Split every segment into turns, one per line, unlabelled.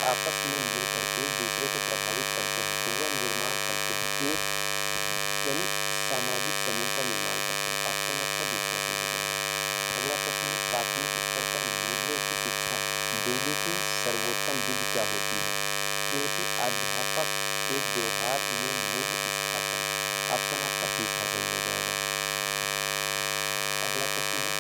आपस में मिलकर एक दूसरे को प्रभावित करते हैं तो वह निर्माण करते हैं एक यानी सामाजिक समूह का निर्माण करते हैं। ऑप्शन आपका दूसरा सही हो जाएगा। अगला प्रश्न है प्राथमिक स्तर पर मूल्यों की शिक्षा देने की सर्वोत्तम विधि क्या होती है? ये होती है अध्यापक के व्यवहार में मूल्य स्थापन। ऑप्शन आपका तीसरा सही हो जाएगा। अगला प्रश्न है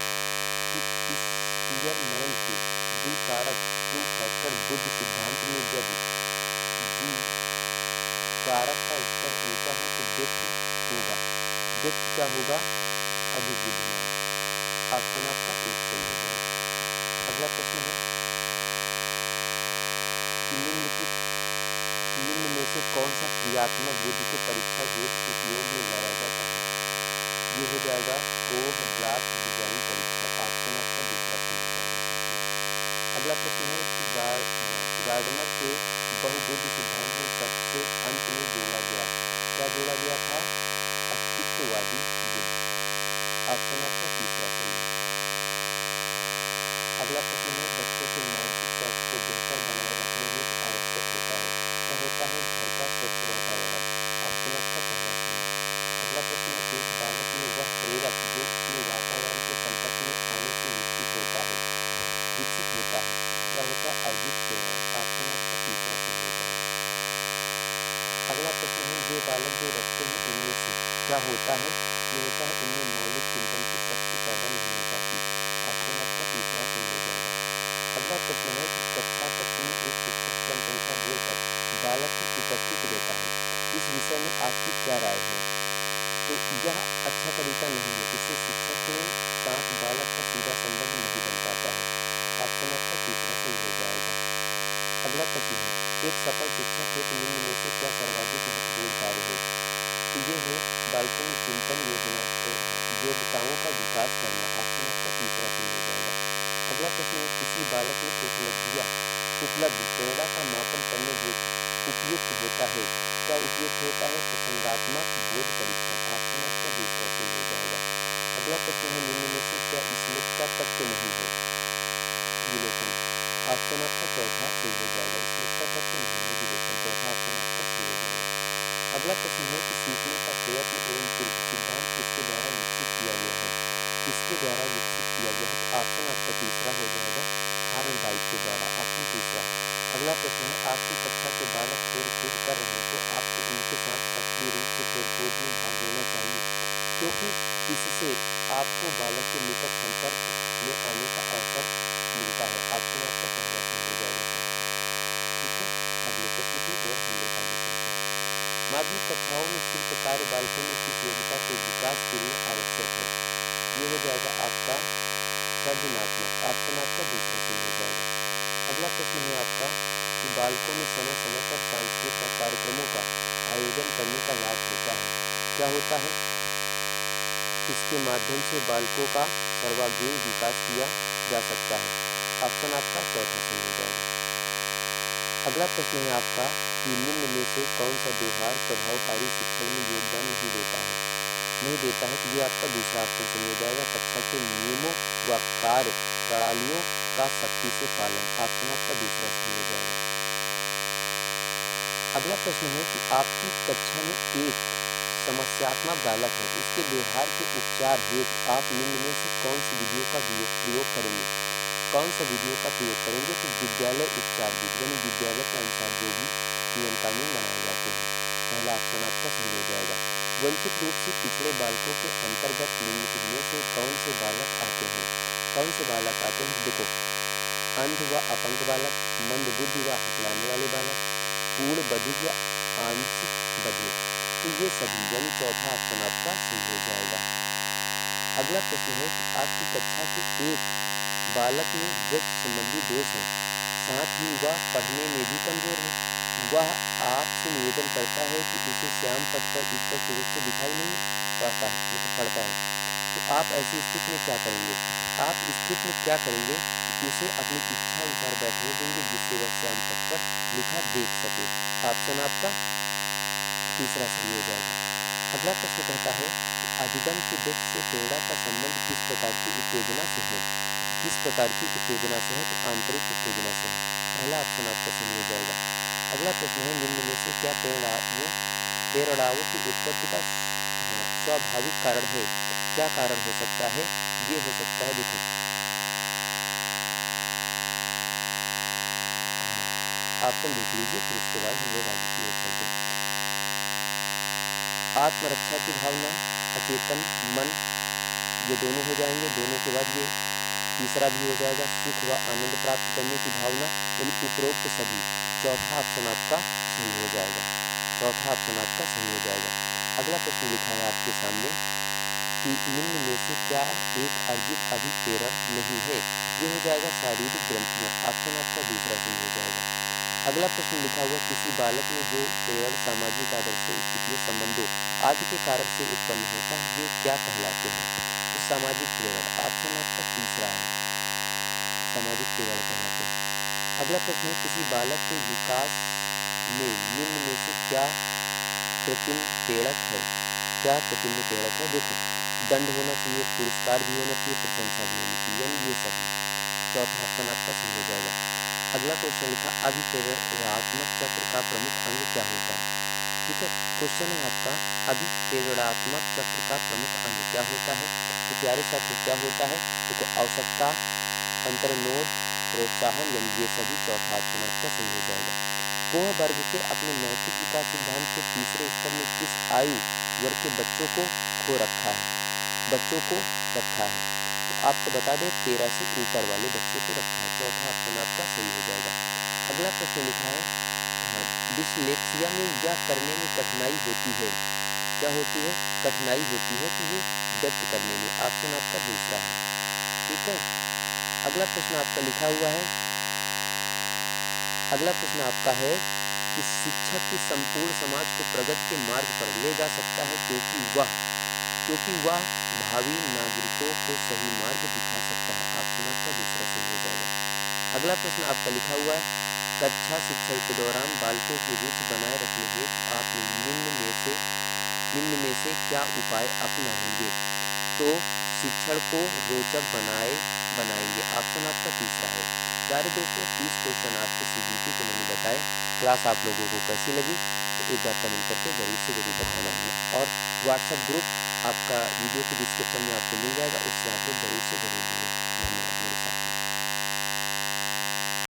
कि स्पीयरमैन के द्विकारक टू फैक्टर बुद्ध सिद्धांत में यदि जी कारक का स्तर ऊंचा हो तो व्यक्ति क्या होगा? अधिक बुद्धिमान। ऑप्शन आपका एक सही हो जाएगा। अगला प्रश्न है कि निम्न में से कौन सा क्रियात्मक बुद्धि के परीक्षा हेतु उपयोग में लाया जाता है? ये हो जाएगा कोह ब्लॉक डिजाइन परीक्षण। ऑप्शन आपका दूसरा सही हो जाएगा साथियों। अगला प्रश्न है कि गार्डनर के बहुबुद्धि सिद्धांत में सबसे अंत में जोड़ा गया क्या जोड़ा गया था? अस्तित्ववादी बुद्धि। ऑप्शन आपका तीसरा सही है। अगला प्रश्न है बच्चों के मानसिक स्वास्थ्य को बेहतर बनाए रखने हेतु आवश्यक होता है क्या होता है? घर का स्वच्छ वातावरण। ऑप्शन आपका पहला सही है। अगला प्रश्न है एक बालक में वह प्रेरक जो उसमें वातावरण के संपर्क में आने से विकसित होता है क्या होता है? अर्जित प्रेरणा। ऑप्शन आपका तीसरा सही हो जाएगा। अगला प्रश्न है वे बालक जो रखते हैं उनमें से क्या होता है? ये होता है उनमें मौलिक चिंतन की शक्ति पैदा नहीं हो पाती। ऑप्शन आपका तीसरा सही हो जाएगा। अगला प्रश्न है कि कक्षा में एक शिक्षक क्रम संख्या बोलकर बालक की उपस्थिति लेता है इस विषय में आपकी क्या राय है? तो यह अच्छा तरीका नहीं है, इससे शिक्षक के साथ बालक का सीधा संबंध नहीं बन पाता है। ऑप्शन आपका तीसरा सही हो जाएगा। अगला प्रश्न है एक सफल शिक्षक हेतु निम्न में से क्या सर्वाधिक महत्वपूर्ण कार्य है? तो ये है बालकों में चिंतन योग्यताओं का विकास करना। ऑप्शन आपका तीसरा सही हो जाएगा। अगला प्रश्न है किसी बालक में उपलब्धि प्रेरणा का मापन करने हेतु उपयुक्त होता है क्या उपयुक्त होता है? प्रसंगात्मक बोध परीक्षण। ऑप्शन आपका दूसरा सही हो जाएगा। अगला प्रश्न है निम्न में से क्या स्मृति का तत्व नहीं है? विलोपन। ऑप्शन आपका चौथा सही हो जाएगा। स्मृति का तत्व नहीं है विलोपन। चौथा ऑप्शन आपका सही हो जाएगा। अगला प्रश्न है कि सीखने का प्रयत्न एवं तुर्क सिद्धांत किसके द्वारा विकसित किया गया है? तो ऑप्शन आपका तीसरा हो जाएगा थार्नडाइक के द्वारा। ऑप्शन तीसरा। अगला प्रश्न है आपकी कक्षा के बालक खेल कूद कर रहे हैं तो आपको उनके साथ सक्रिय रूप से खेल कूद में भाग लेना चाहिए क्योंकि इससे आपको बालक के निकट संपर्क में आने का अवसर मिलता है। ऑप्शन आपका पहला सही हो जाएगा साथियों। ठीक है, अगले प्रश्न की ओर हम लोग आगे चलते हैं। माध्यमिक कक्षाओं में शिल्प कार्य बालकों में किस योग्यता के विकास के लिए आवश्यक है? ये हो जाएगा आपका सृजनात्मक। ऑप्शन आपका दूसरा सही हो जाएगा। अगला प्रश्न है आपका कि बालकों में समय समय पर सांस्कृतिक कार्यक्रमों का आयोजन करने का लाभ होता है क्या होता है? इसके माध्यम से बालकों का सर्वांगीण विकास किया जा सकता है। ऑप्शन आपका चौथा सही हो जाएगा। अगला प्रश्न है आपका कि निम्न में से कौन सा व्यवहार प्रभावकारी शिक्षण में योगदान नहीं देता है? तो ये आपका दूसरा ऑप्शन सही हो जाएगा कक्षा के नियमों व कार्य प्रणालियों का सख्ती से पालन। ऑप्शन आपका दूसरा सही हो जाएगा। अगला प्रश्न है कि आपकी कक्षा में एक समस्यात्मक बालक है उसके व्यवहार के उपचार हेतु आप निम्न में से कौन सी विधियों का प्रयोग करेंगे? तो विद्यालय उपचार विधि यानी विद्यालय के अनुसार जो भी नियम कानून बनाए जाते हैं। पहला ऑप्शन आपका सही हो जाएगा। वंचित रूप से पिछड़े बालकों के अंतर्गत निम्नलिखित में से कौन से बालक आते हैं? देखो अंध व अपंग बालक, मंदबुद्धि व हकलाने वाले बालक, पूर्ण बधिर या आंशिक बधिर। तो ये सभी यानी चौथा ऑप्शन आपका सही हो जाएगा। अगला प्रश्न है कि आपकी कक्षा के एक बालक में दृष्टि संबंधी दोष है साथ ही वह पढ़ने में भी कमजोर है। वह आपसे निवेदन करता है कि उसे श्याम पथ पर स्पष्ट रूप से दिखाई नहीं पड़ता है। तो आप ऐसी स्थिति में क्या करेंगे? उसे अपनी इच्छा अनुसार बैठने देंगे जिससे वह श्याम पथ पर लिखा देख सके। ऑप्शन आपका तीसरा सही हो जाएगा। अगला प्रश्न कहता है कि अधिगम की दृष्टि से प्रेरणा का संबंध किस प्रकार की उत्तेजना से है? तो आंतरिक उत्तेजना से है। पहला ऑप्शन आपका सही हो जाएगा। अगला प्रश्न है, निम्न में से क्या प्रेरणाओं की उत्पत्ति का स्वाभाविक कारण है? क्या कारण हो सकता है? ये हो सकता है, देखो, हाँ, ऑप्शन देख लीजिए, फिर उसके बाद हम लोग आगे की ओर चलते हैं। आत्मरक्षा की भावना, अचेतन मन, ये दोनों हो जाएंगे। दोनों के बाद ये तीसरा भी हो जाएगा, सुख व आनंद प्राप्त करने की भावना, यानी उपरोक्त सभी। चौथा ऑप्शन आपका सही हो जाएगा। चौथा ऑप्शन आपका सही हो जाएगा। अगला प्रश्न लिखा है आपके सामने कि निम्न में से क्या एक अर्जित अभिप्रेरण नहीं है? ये हो जाएगा शारीरिक ग्रंथियां। ऑप्शन आपका दूसरा सही हो जाएगा। अगला प्रश्न लिखा हुआ, किसी बालक में जो प्रेरण सामाजिक आदर्शों, स्थितियों, संबंधों आदि के कारण से उत्पन्न होता है, वे क्या कहलाते हैं? तो सामाजिक प्रेरण, ऑप्शन आपका तीसरा है, सामाजिक प्रेरण कहलाते हैं। अगला प्रश्न है, किसी बालक के विकास में निम्न में से क्या कृत्रिम प्रेरक है? क्या कृत्रिम प्रेरक है? देखो, दंड होना चाहिए, पुरस्कार भी होना चाहिए, प्रशंसा भी होनी चाहिए, यानी ये सभी। चौथा ऑप्शन आपका सही हो जाएगा। अगला क्वेश्चन लिखा, अभिप्रेरणात्मक चक्र का प्रमुख अंग क्या होता है? ठीक है, क्वेश्चन है आपका, अभिप्रेरणात्मक चक्र का प्रमुख अंग क्या होता है? तो प्यारे साथियों, क्या होता है? देखो, आवश्यकता, अंतर्नोद, प्रोत्साहन, यानी ये सभी। चौथा ऑप्शन आपका सही हो जाएगा। कोह वर्ग के अपने नैतिक विकास सिद्धांत के तीसरे स्तर में किस आयु वर्ग के बच्चों को रखा है? बच्चों को रखा है, तो आपको बता दें 13 से ऊपर वाले बच्चों को रखा है। चौथा ऑप्शन आपका सही हो जाएगा। अगला प्रश्न लिखा है, हाँ, डिसलेक्सिया में यह करने में कठिनाई होती है। क्या होती है? कठिनाई होती है, तो ये व्यक्त करने में। ऑप्शन आपका दूसरा है। ठीक है। अगला प्रश्न आपका लिखा हुआ है, अगला प्रश्न आपका है कि शिक्षक की संपूर्ण समाज को प्रगति के मार्ग पर ले जा सकता है क्योंकि वह भावी नागरिकों को सही मार्ग दिखा सकता है। ऑप्शन आपका दूसरा सही हो जाएगा। अगला प्रश्न आपका लिखा हुआ है, कक्षा शिक्षा के दौरान बालकों की रुचि बनाए रखने हेतु आप निम्न में से क्या उपाय अपनाएंगे? तो शिक्षण को रोचक बनाएंगे। ऑप्शन आपका तीसरा है। प्यारे दोस्तों, 30 क्वेश्चन आज के सीबीटी के मैंने बताए। क्लास आप लोगों को कैसी लगी, तो एक बार कमेंट करके जरूर से जरूर बताना है। और व्हाट्सएप ग्रुप आपका वीडियो के डिस्क्रिप्शन में आपको मिल जाएगा, उससे आप लोग जरूर से जरूर